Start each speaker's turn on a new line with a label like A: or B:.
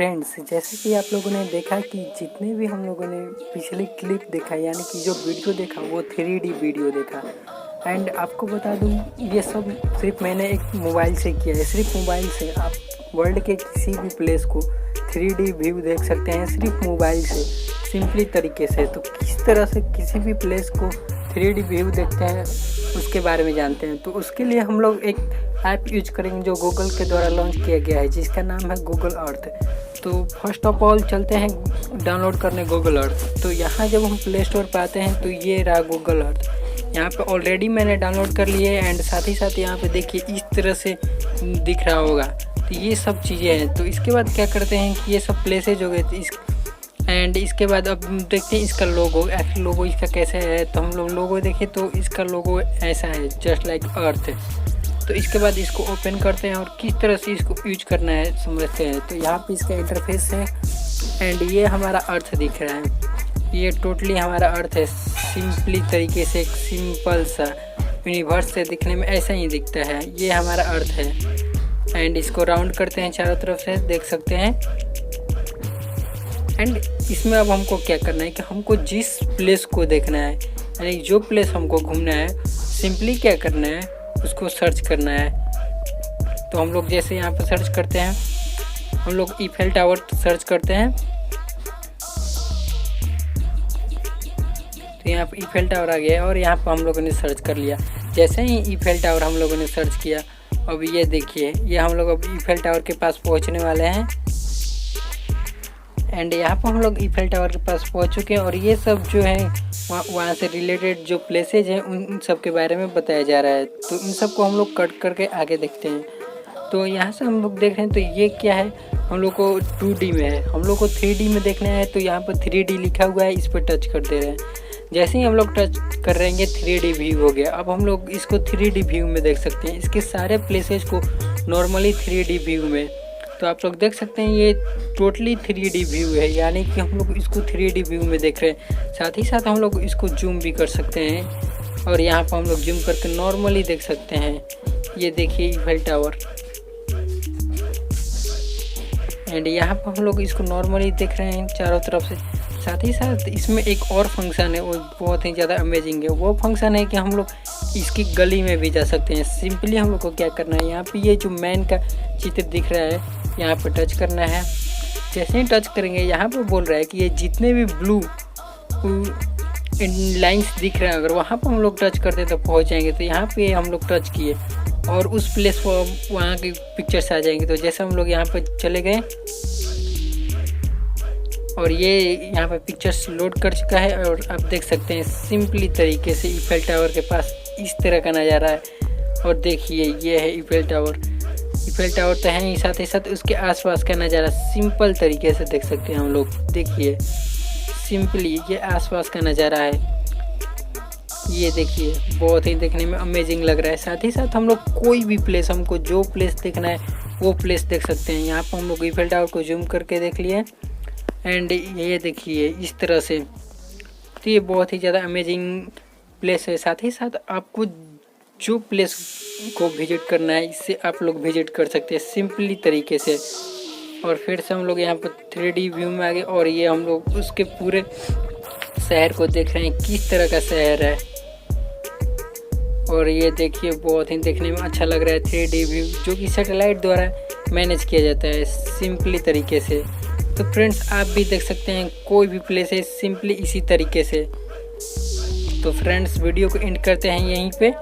A: Friends, जैसे कि आप लोगों ने देखा कि जितने भी हम लोगों ने पिछले क्लिप देखा यानी कि जो वीडियो देखा वो 3D वीडियो देखा। एंड आपको बता दूं ये सब सिर्फ मैंने एक मोबाइल से किया है। सिर्फ मोबाइल से आप वर्ल्ड के किसी भी प्लेस को 3D व्यू देख सकते हैं सिर्फ मोबाइल से, सिंपली तरीके से। तो किस तरह से किसी भी प्लेस को 3D व्यू देखते हैं उसके बारे में जानते हैं। तो उसके लिए हम लोग एक ऐप यूज करेंगे जो गूगल के द्वारा लॉन्च किया गया है, जिसका नाम है गूगल अर्थ। तो फर्स्ट ऑफ ऑल चलते हैं डाउनलोड करने गूगल अर्थ। तो यहाँ जब हम प्ले स्टोर पर आते हैं तो ये रहा गूगल अर्थ। यहाँ पे ऑलरेडी मैंने डाउनलोड कर लिए एंड साथ ही साथ यहाँ पे देखिए इस तरह से दिख रहा होगा। तो ये सब चीज़ें हैं। तो इसके बाद क्या करते हैं कि ये सब प्लेसेज हो गए एंड इसके बाद अब देखते हैं इसका लोगो। एक्चुअली लोगो इसका कैसा है, तो हम लोग लोगो देखें तो इसका लोगो ऐसा है, जस्ट लाइक अर्थ। तो इसके बाद इसको ओपन करते हैं और किस तरह से इसको यूज करना है समझते हैं। तो यहाँ पे इसका इंटरफेस है एंड ये हमारा अर्थ दिख रहा है। ये टोटली हमारा अर्थ है, सिंपली तरीके से, एक सिंपल सा यूनिवर्स से दिखने में ऐसा ही दिखता है। ये हमारा अर्थ है एंड इसको राउंड करते हैं चारों तरफ से, देख सकते हैं। एंड इसमें अब हमको क्या करना है कि हमको जिस प्लेस को देखना है, यानी जो प्लेस हमको घूमना है, सिंपली क्या करना है उसको सर्च करना है। तो हम लोग जैसे यहाँ पर सर्च करते हैं, हम लोग ईफेल टावर सर्च करते हैं। तो यहाँ पर ईफेल टावर आ गया और यहाँ पर हम लोगों ने सर्च कर लिया। जैसे ही ईफेल टावर हम लोगों ने सर्च किया, अब ये देखिए ये हम लोग अब ईफेल टावर के पास पहुँचने वाले हैं। एंड यहाँ पर हम लोग ईफेल टावर के पास पहुँच चुके हैं और ये सब जो है वहाँ से रिलेटेड जो प्लेसेज हैं उन सब के बारे में बताया जा रहा है। तो इन सब को हम लोग कट करके आगे देखते हैं। तो यहाँ से हम लोग देख रहे हैं तो ये क्या है, हम लोग को 2D में है, हम लोग को 3D में देखना है। तो यहाँ पर 3D लिखा हुआ है, इस पर टच कर दे रहे हैं। जैसे ही हम लोग टच कर रहेंगे 3D व्यू हो गया। अब हम लोग इसको 3D व्यू में देख सकते हैं, इसके सारे प्लेसेज को नॉर्मली 3D व्यू में। तो आप लोग देख सकते हैं ये टोटली 3D व्यू है, यानी कि हम लोग इसको 3D व्यू में देख रहे हैं। साथ ही साथ हम लोग इसको जूम भी कर सकते हैं और यहाँ पर हम लोग जूम करके नॉर्मली देख सकते हैं। ये देखिए ईफेल टावर एंड यहाँ पर हम लोग इसको नॉर्मली देख रहे हैं चारों तरफ से। साथ ही साथ इसमें एक और फंक्शन है, वो बहुत ही ज़्यादा अमेजिंग है। वो फंक्शन है कि हम लोग इसकी गली में भी जा सकते हैं। सिंपली हम लोग को क्या करना है, यहाँ पे ये जो मैन का चित्र दिख रहा है यहाँ पे टच करना है। जैसे ही टच करेंगे यहाँ पे बोल रहा है कि ये जितने भी ब्लू लाइंस दिख रहे हैं अगर वहाँ पर हम लोग टच करते तो पहुँच जाएंगे। तो यहाँ पे हम लोग टच किए और उस प्लेस पर वहाँ की पिक्चर्स आ जाएंगे। तो जैसे हम लोग यहाँ पर चले गए और ये यहाँ पे पिक्चर्स लोड कर चुका है और आप देख सकते हैं सिंपली तरीके से ईफेल टावर के पास इस तरह का नज़ारा है। और देखिए ये है ईफेल टावर। ईफेल टावर तो है ही, साथ ही साथ उसके आसपास का नज़ारा सिंपल तरीके से देख सकते हैं हम लोग। देखिए सिंपली ये आसपास का नज़ारा है, ये देखिए बहुत ही देखने में अमेजिंग लग रहा है। साथ ही साथ हम लोग कोई भी प्लेस, हमको जो प्लेस देखना है वो प्लेस देख सकते हैं। यहाँ पर हम लोग ईफेल टावर को जूम करके देख लिए एंड ये देखिए इस तरह से। तो ये बहुत ही ज़्यादा अमेजिंग प्लेस है। साथ ही साथ आपको जो प्लेस को विजिट करना है इससे आप लोग विजिट कर सकते हैं सिंपली तरीके से। और फिर से हम लोग यहाँ पर 3D व्यू में आ गए और ये हम लोग उसके पूरे शहर को देख रहे हैं, किस तरह का शहर है। और ये देखिए बहुत ही देखने में अच्छा लग रहा है 3D व्यू, जो कि सैटेलाइट द्वारा मैनेज किया जाता है सिंपली तरीके से। तो फ्रेंड्स आप भी देख सकते हैं कोई भी प्लेस है सिंपली इसी तरीके से। तो फ्रेंड्स वीडियो को एंड करते हैं यहीं पे।